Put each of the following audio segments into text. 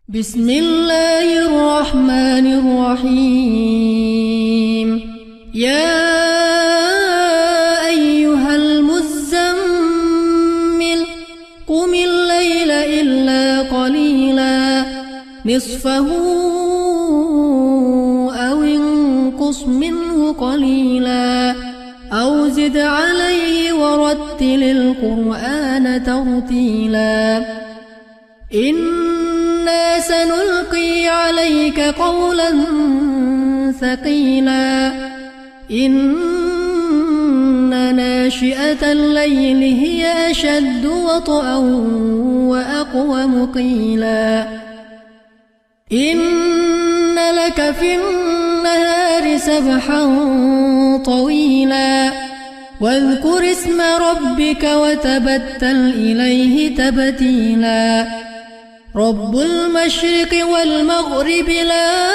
بسم الله الرحمن الرحيم. يا أيها المزمل قم الليل إلا قليلا نصفه أو انقص منه قليلا أو زد عليه ورتل القرآن ترتيلا. إنا سنلقي عليك قولا ثقيلا إن ناشئة الليل هي أشد وطئا وأقوم قيلا. إن لك في النهار سبحا طويلا واذكر اسم ربك وتبتل إليه تبتيلا. رب المشرق والمغرب لا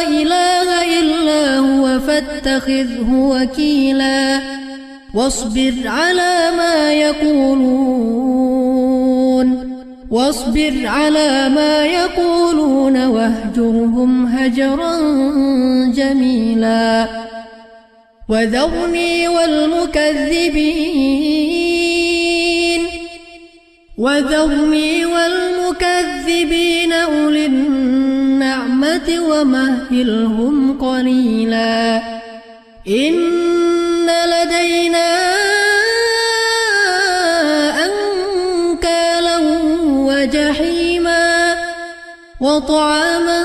إله إلا هو فاتخذه وكيلا. واصبر على ما يقولون واهجرهم هجرا جميلا. وذرني والمكذبين أولي النعمة ومهلهم قليلا. إن لدينا أنكالا وجحيما وطعاما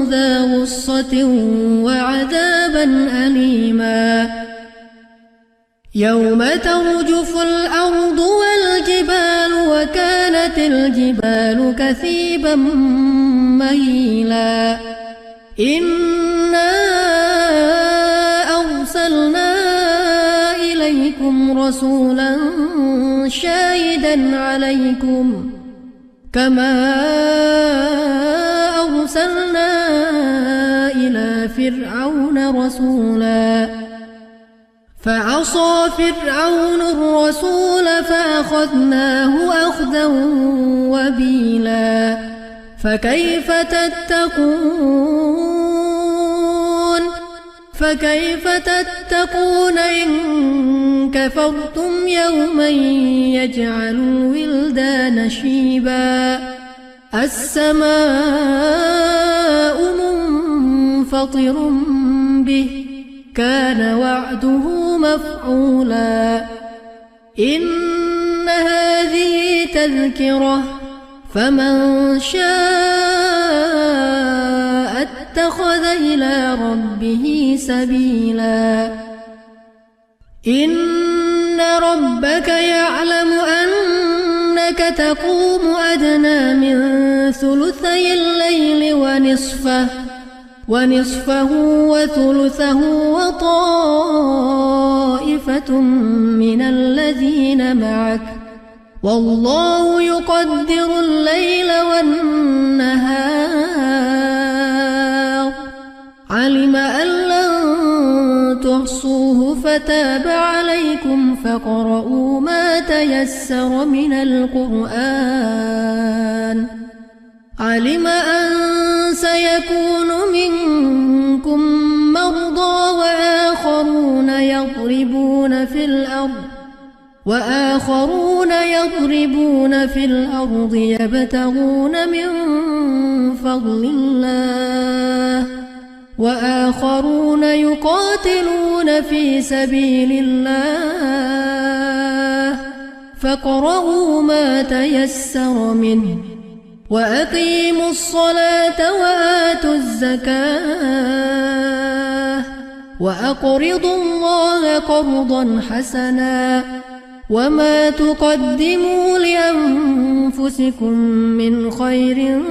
ذا غصة وعذابا أليما. يوم ترجف الأرض والجبال وكانت الجبال كثيبا مهيلا. إنا أرسلنا إليكم رسولا شاهدا عليكم كما أرسلنا إلى فرعون رسولا. فعصى فرعون الرسول فأخذناه أخذا وبيلا. فكيف تتقون إن كفرتم يوما يجعل الولدان شيبا. السماء منفطر به كان وعده مفعولا. إن هذه تذكرة فمن شاء اتخذ إلى ربه سبيلا. إن ربك يعلم أنك تقوم أدنى من ثلثي الليل ونصفه وثلثه وطائفة من الذين معك والله يقدر الليل والنهار. علم أن لن تحصوه فتاب عليكم فاقرؤوا ما تيسر من القرآن. علم أن سيكون منكم مرضى وآخرون يضربون في الأرض يبتغون من فضل الله وآخرون يقاتلون في سبيل الله. فاقرؤوا ما تيسر منه وأقيموا الصلاة وآتوا الزكاة وأقرضوا الله قرضا حسنا. وما تقدموا لأنفسكم من خير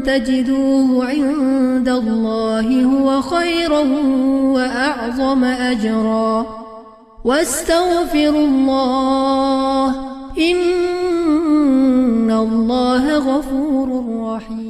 تجدوه عند الله هو خيرا وأعظم أجرا. واستغفروا الله إن الله غفور رحيم.